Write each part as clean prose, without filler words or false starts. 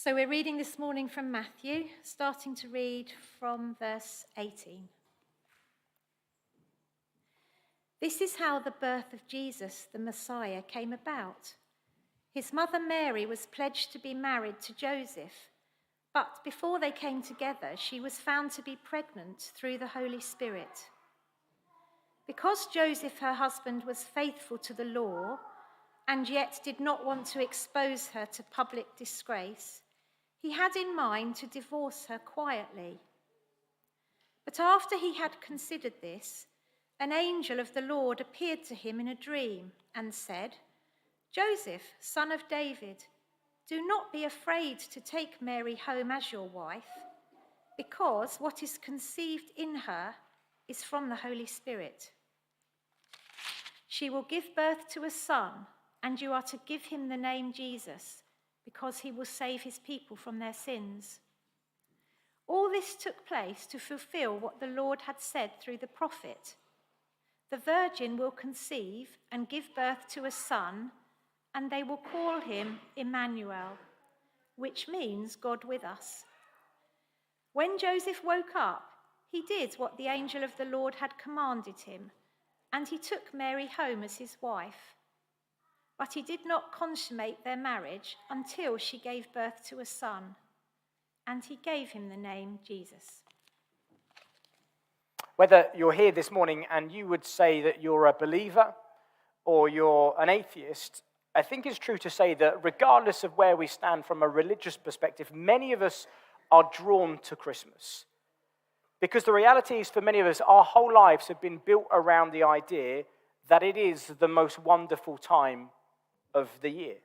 So we're reading this morning from Matthew, starting to read from verse 18. This is how the birth of Jesus, the Messiah, came about. His mother Mary was pledged to be married to Joseph, but before they came together, she was found to be pregnant through the Holy Spirit. Because Joseph, her husband, was faithful to the law and yet did not want to expose her to public disgrace, he had in mind to divorce her quietly. But after he had considered this, an angel of the Lord appeared to him in a dream and said, "Joseph, son of David, do not be afraid to take Mary home as your wife, because what is conceived in her is from the Holy Spirit. She will give birth to a son, and you are to give him the name Jesus, because he will save his people from their sins." All this took place to fulfill what the Lord had said through the prophet. The virgin will conceive and give birth to a son, and they will call him Emmanuel, which means God with us. When Joseph woke up, he did what the angel of the Lord had commanded him, and he took Mary home as his wife. But he did not consummate their marriage until she gave birth to a son, and he gave him the name Jesus. Whether you're here this morning and you would say that you're a believer or you're an atheist, I think it's true to say that regardless of where we stand from a religious perspective, many of us are drawn to Christmas. Because the reality is, for many of us, our whole lives have been built around the idea that it is the most wonderful time of the year.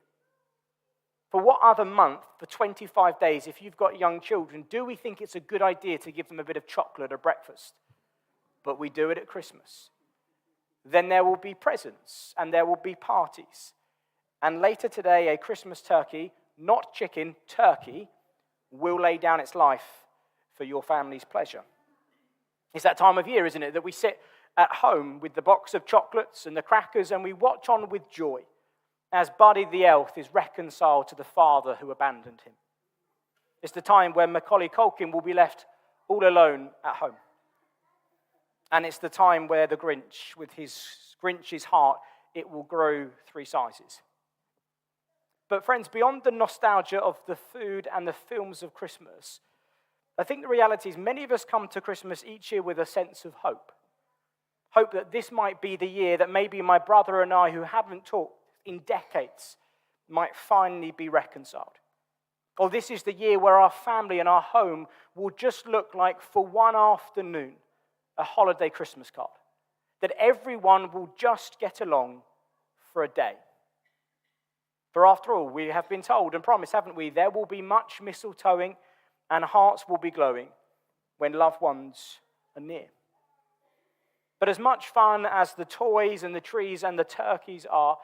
For what other month, for 25 days, if you've got young children, do we think it's a good idea to give them a bit of chocolate at breakfast? But we do it at Christmas. Then there will be presents and there will be parties. And later today, a Christmas turkey, not chicken, turkey, will lay down its life for your family's pleasure. It's that time of year, isn't it, that we sit at home with the box of chocolates and the crackers and we watch on with joy as Buddy the elf is reconciled to the father who abandoned him. It's the time when Macaulay Culkin will be left all alone at home. And it's the time where the Grinch, with his Grinch's heart, it will grow 3 sizes. But friends, beyond the nostalgia of the food and the films of Christmas, I think the reality is many of us come to Christmas each year with a sense of hope. Hope that this might be the year that maybe my brother and I, who haven't talked in decades, might finally be reconciled. Or this is the year where our family and our home will just look like, for one afternoon, a holiday Christmas card. That everyone will just get along for a day. For after all, we have been told and promised, haven't we, there will be much mistletoeing and hearts will be glowing when loved ones are near. But as much fun as the toys and the trees and the turkeys are,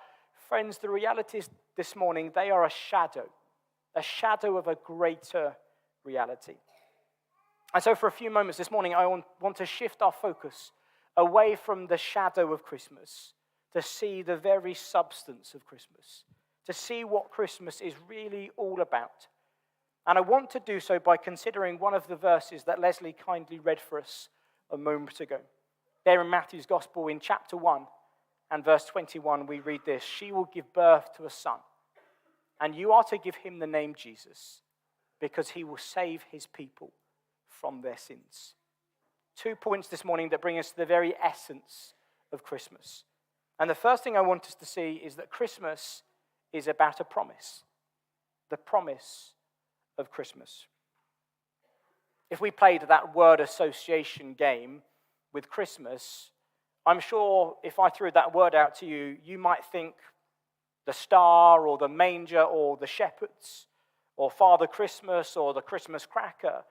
friends, the reality is this morning, they are a shadow of a greater reality. And so for a few moments this morning, I want to shift our focus away from the shadow of Christmas to see the very substance of Christmas, to see what Christmas is really all about. And I want to do so by considering one of the verses that Leslie kindly read for us a moment ago. There in Matthew's Gospel in chapter 1 and verse 21, we read this: "She will give birth to a son, and you are to give him the name Jesus, because he will save his people from their sins." 2 points this morning that bring us to the very essence of Christmas. And the first thing I want us to see is that Christmas is about a promise. The promise of Christmas. If we played that word association game with Christmas, I'm sure if I threw that word out to you, you might think the star or the manger or the shepherds or Father Christmas or the Christmas cracker.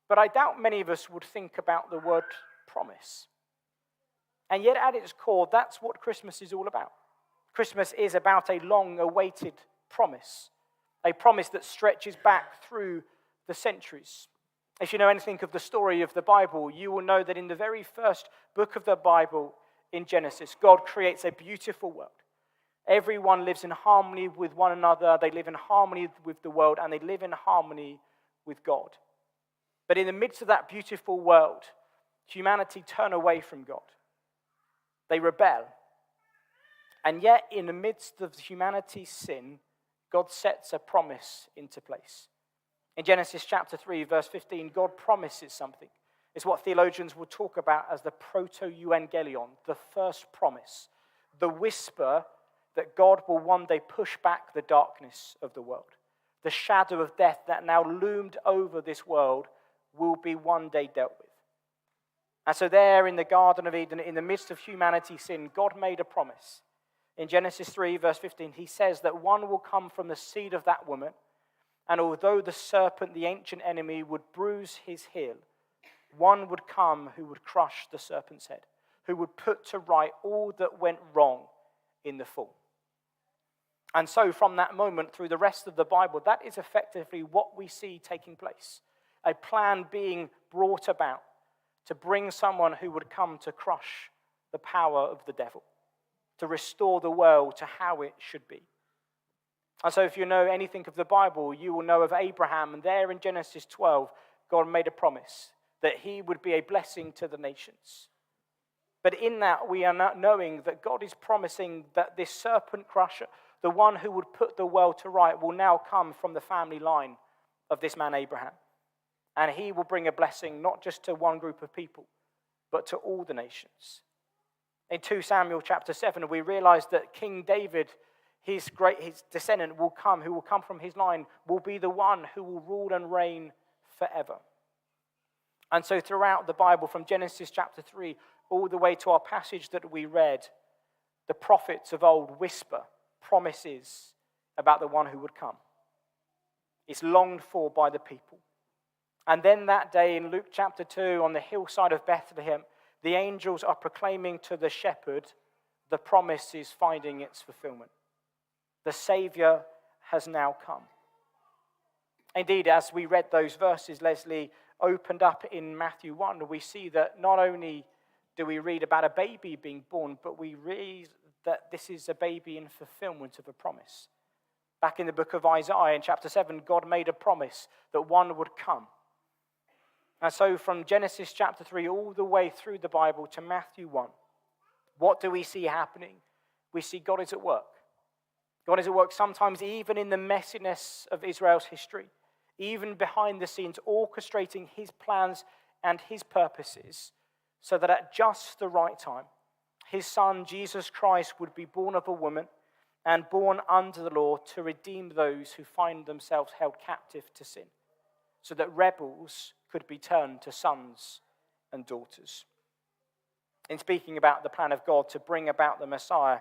But I doubt many of us would think about the word promise. And yet at its core, that's what Christmas is all about. Christmas is about a long-awaited promise, a promise that stretches back through the centuries. If you know anything of the story of the Bible, you will know that in the very first book of the Bible, in Genesis, God creates a beautiful world. Everyone lives in harmony with one another. They live in harmony with the world, and they live in harmony with God. But in the midst of that beautiful world, humanity turn away from God. They rebel. And yet, in the midst of humanity's sin, God sets a promise into place. In Genesis chapter 3, verse 15, God promises something. It's what theologians will talk about as the proto-evangelion, the first promise, the whisper that God will one day push back the darkness of the world. The shadow of death that now loomed over this world will be one day dealt with. And so there in the Garden of Eden, in the midst of humanity's sin, God made a promise. In Genesis 3, verse 15, he says that one will come from the seed of that woman, and although the serpent, the ancient enemy, would bruise his heel, one would come who would crush the serpent's head, who would put to right all that went wrong in the fall. And so from that moment through the rest of the Bible, that is effectively what we see taking place. A plan being brought about to bring someone who would come to crush the power of the devil, to restore the world to how it should be. And so if you know anything of the Bible, you will know of Abraham, and there in Genesis 12, God made a promise that he would be a blessing to the nations. But in that, we are not knowing that God is promising that this serpent crusher, the one who would put the world to right, will now come from the family line of this man Abraham. And he will bring a blessing not just to one group of people, but to all the nations. In 2 Samuel chapter 7, we realize that King David, his descendant who will come from his line, will be the one who will rule and reign forever. And so throughout the Bible, from Genesis chapter 3 all the way to our passage that we read, the prophets of old whisper promises about the one who would come. It's longed for by the people. And then that day in Luke chapter 2, on the hillside of Bethlehem, the angels are proclaiming to the shepherd, the promise is finding its fulfillment. The Savior has now come. Indeed, as we read those verses, Leslie opened up in Matthew 1, we see that not only do we read about a baby being born, but we read that this is a baby in fulfillment of a promise. Back in the book of Isaiah, in chapter 7, God made a promise that one would come. And so from Genesis chapter 3 all the way through the Bible to Matthew 1, what do we see happening? We see God is at work. God is at work sometimes even in the messiness of Israel's history, even behind the scenes, orchestrating his plans and his purposes so that at just the right time, his son, Jesus Christ, would be born of a woman and born under the law to redeem those who find themselves held captive to sin, so that rebels could be turned to sons and daughters. In speaking about the plan of God to bring about the Messiah,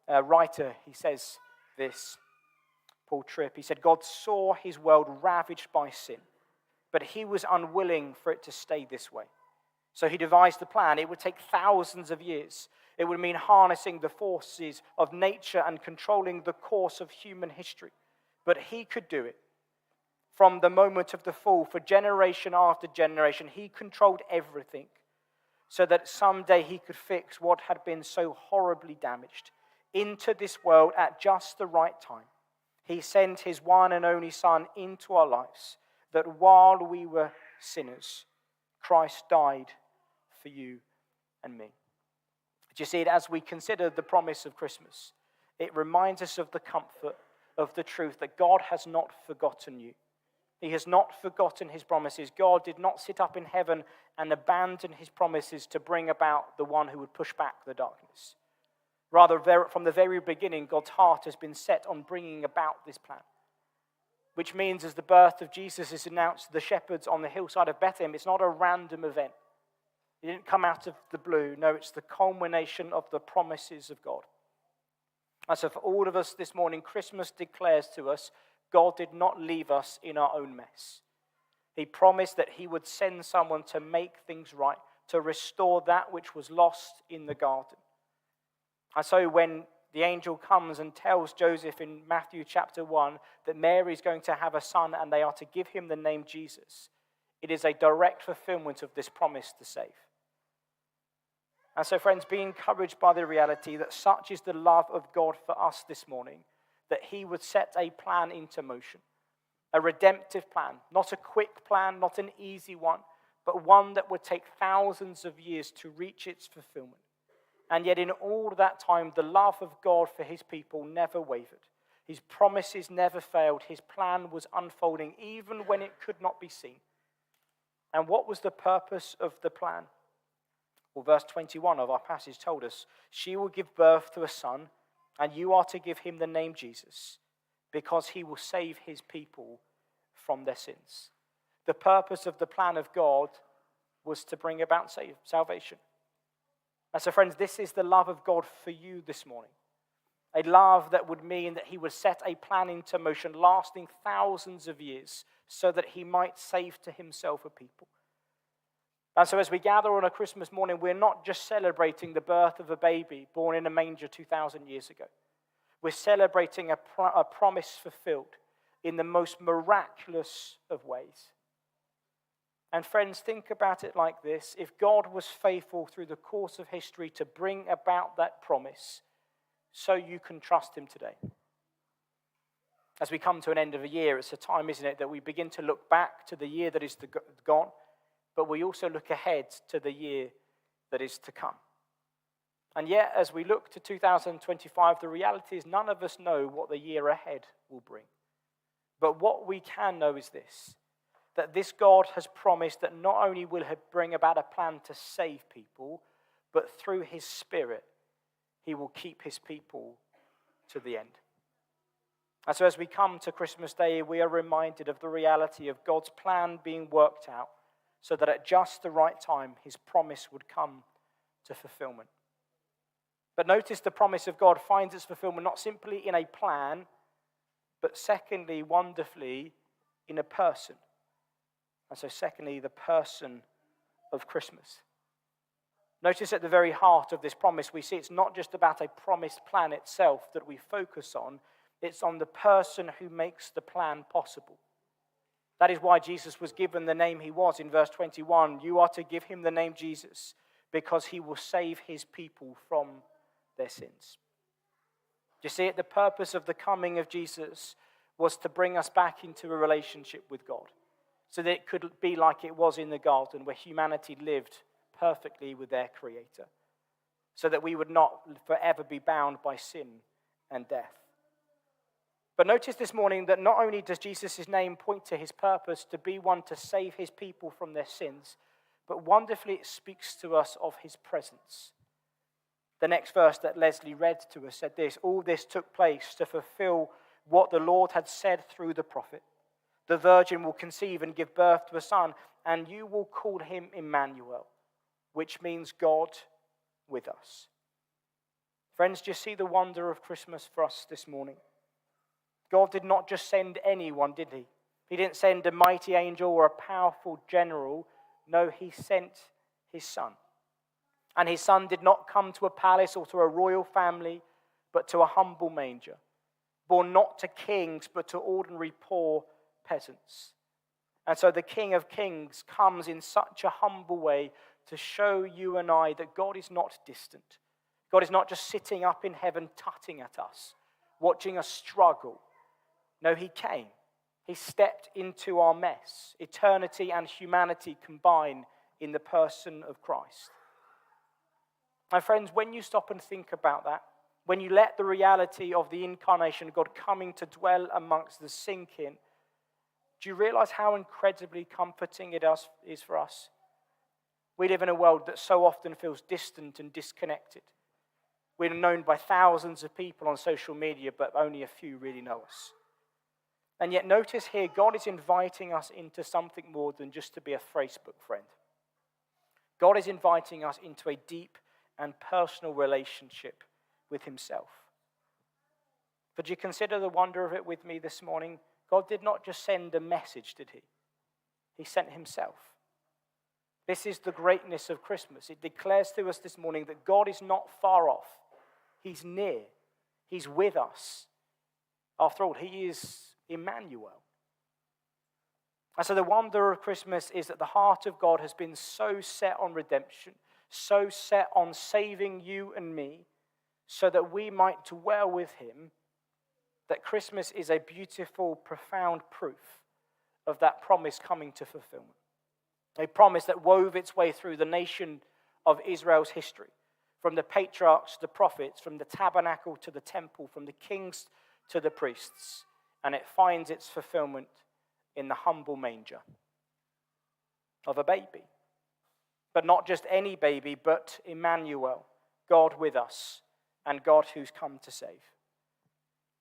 a writer, he says this, Paul Tripp, he said, God saw his world ravaged by sin, but he was unwilling for it to stay this way. So he devised a plan. It would take thousands of years. It would mean harnessing the forces of nature and controlling the course of human history. But he could do it. From the moment of the fall, for generation after generation, he controlled everything so that someday he could fix what had been so horribly damaged into this world at just the right time. He sent his one and only Son into our lives, that while we were sinners, Christ died for you and me. Do you see it? As we consider the promise of Christmas, it reminds us of the comfort of the truth that God has not forgotten you. He has not forgotten his promises. God did not sit up in heaven and abandon his promises to bring about the one who would push back the darkness. Rather, from the very beginning, God's heart has been set on bringing about this plan. Which means as the birth of Jesus is announced to the shepherds on the hillside of Bethlehem, it's not a random event. It didn't come out of the blue. No, it's the culmination of the promises of God. And so for all of us this morning, Christmas declares to us, God did not leave us in our own mess. He promised that he would send someone to make things right, to restore that which was lost in the garden. And so when the angel comes and tells Joseph in Matthew chapter 1 that Mary is going to have a son and they are to give him the name Jesus, it is a direct fulfillment of this promise to save. And so, friends, be encouraged by the reality that such is the love of God for us this morning, that he would set a plan into motion, a redemptive plan, not a quick plan, not an easy one, but one that would take thousands of years to reach its fulfillment. And yet in all that time, the love of God for his people never wavered. His promises never failed. His plan was unfolding even when it could not be seen. And what was the purpose of the plan? Well, verse 21 of our passage told us, she will give birth to a son, and you are to give him the name Jesus, because he will save his people from their sins. The purpose of the plan of God was to bring about salvation. And so, friends, this is the love of God for you this morning. A love that would mean that he would set a plan into motion lasting thousands of years so that he might save to himself a people. And so as we gather on a Christmas morning, we're not just celebrating the birth of a baby born in a manger 2,000 years ago. We're celebrating a promise fulfilled in the most miraculous of ways. And friends, think about it like this. If God was faithful through the course of history to bring about that promise, so you can trust him today. As we come to an end of a year, it's a time, isn't it, that we begin to look back to the year that is gone, but we also look ahead to the year that is to come. And yet, as we look to 2025, the reality is none of us know what the year ahead will bring. But what we can know is this, that this God has promised that not only will he bring about a plan to save people, but through his Spirit, he will keep his people to the end. And so as we come to Christmas Day, we are reminded of the reality of God's plan being worked out so that at just the right time, his promise would come to fulfillment. But notice the promise of God finds its fulfillment not simply in a plan, but secondly, wonderfully, in a person. And so secondly, the person of Christmas. Notice at the very heart of this promise, we see it's not just about a promised plan itself that we focus on, it's on the person who makes the plan possible. That is why Jesus was given the name he was in verse 21. You are to give him the name Jesus because he will save his people from their sins. Do you see it? The purpose of the coming of Jesus was to bring us back into a relationship with God so that it could be like it was in the garden where humanity lived perfectly with their Creator, so that we would not forever be bound by sin and death. But notice this morning that not only does Jesus' name point to his purpose to be one to save his people from their sins, but wonderfully it speaks to us of his presence. The next verse that Leslie read to us said this, all this took place to fulfill what the Lord had said through the prophet. The virgin will conceive and give birth to a son, and you will call him Emmanuel, which means God with us. Friends, do you see the wonder of Christmas for us this morning? God did not just send anyone, did he? He didn't send a mighty angel or a powerful general. No, he sent his son. And his son did not come to a palace or to a royal family, but to a humble manger, born not to kings, but to ordinary poor peasants. And so the King of Kings comes in such a humble way to show you and I that God is not distant. God is not just sitting up in heaven tutting at us, watching us struggle. No, he came. He stepped into our mess. Eternity and humanity combine in the person of Christ. My friends, when you stop and think about that, when you let the reality of the incarnation, God coming to dwell amongst us, sink in, do you realize how incredibly comforting it is for us? We live in a world that so often feels distant and disconnected. We're known by thousands of people on social media, but only a few really know us. And yet notice here, God is inviting us into something more than just to be a Facebook friend. God is inviting us into a deep and personal relationship with himself. But do you consider the wonder of it with me this morning? God did not just send a message, did he? He sent himself. This is the greatness of Christmas. It declares to us this morning that God is not far off. He's near. He's with us. After all, he is Emmanuel. And so the wonder of Christmas is that the heart of God has been so set on redemption, so set on saving you and me so that we might dwell with him, that Christmas is a beautiful, profound proof of that promise coming to fulfillment. A promise that wove its way through the nation of Israel's history, from the patriarchs to the prophets, from the tabernacle to the temple, from the kings to the priests, and it finds its fulfillment in the humble manger of a baby. But not just any baby, but Emmanuel, God with us, and God who's come to save.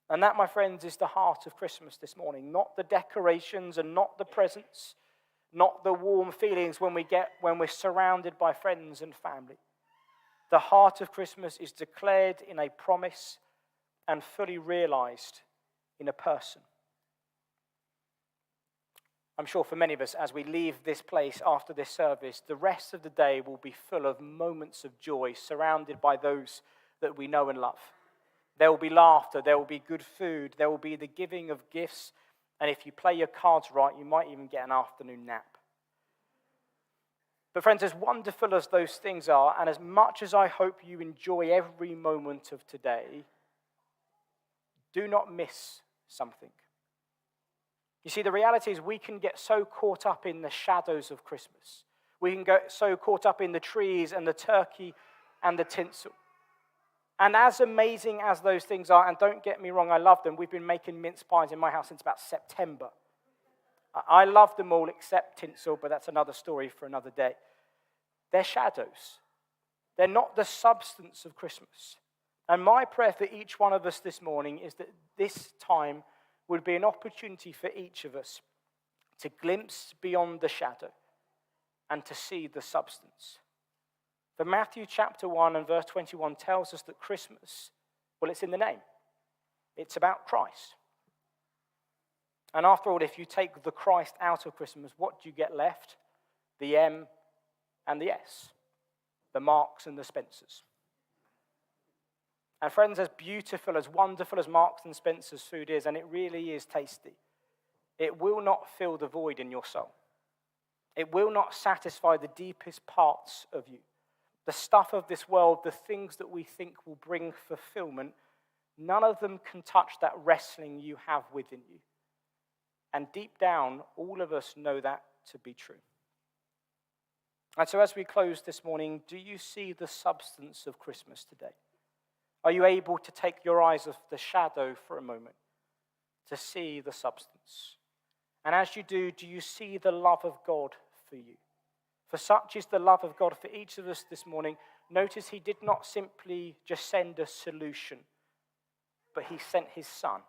And that, my friends, is the heart of Christmas this morning. Not the decorations and not the presents, not the warm feelings when we're surrounded by friends and family. The heart of Christmas is declared in a promise and fully realized in a person. I'm sure for many of us, as we leave this place after this service, the rest of the day will be full of moments of joy, surrounded by those that we know and love. There will be laughter, there will be good food, there will be the giving of gifts, and if you play your cards right, you might even get an afternoon nap. But friends, as wonderful as those things are, and as much as I hope you enjoy every moment of today, do not miss something. You see, the reality is we can get so caught up in the shadows of Christmas. We can get so caught up in the trees and the turkey and the tinsel. And as amazing as those things are, and don't get me wrong, I love them. We've been making mince pies in my house since about September. I love them all except tinsel, but that's another story for another day. They're shadows. They're not the substance of Christmas. And my prayer for each one of us this morning is that this time would be an opportunity for each of us to glimpse beyond the shadow and to see the substance. But Matthew chapter 1 and verse 21 tells us that Christmas, well, it's in the name. It's about Christ. And after all, if you take the Christ out of Christmas, what do you get left? The M and the S. The Marks and the Spencers. And friends, as beautiful, as wonderful as Marks and Spencer's food is, and it really is tasty, it will not fill the void in your soul. It will not satisfy the deepest parts of you. The stuff of this world, the things that we think will bring fulfillment, none of them can touch that wrestling you have within you. And deep down, all of us know that to be true. And so as we close this morning, do you see the substance of Christmas today? Are you able to take your eyes off the shadow for a moment to see the substance? And as you do you see the love of God for you? For such is the love of God for each of us this morning. Notice he did not simply just send a solution, but he sent his son.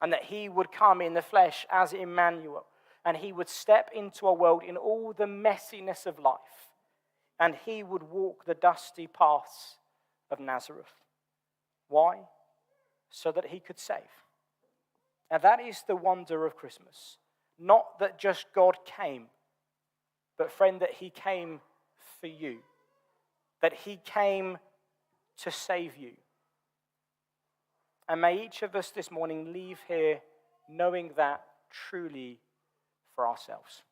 And that he would come in the flesh as Emmanuel. And he would step into a world in all the messiness of life. And he would walk the dusty paths of Nazareth. Why? So that he could save. And that is the wonder of Christmas. Not that just God came, but friend, that he came for you. That he came to save you. And may each of us this morning leave here knowing that truly for ourselves.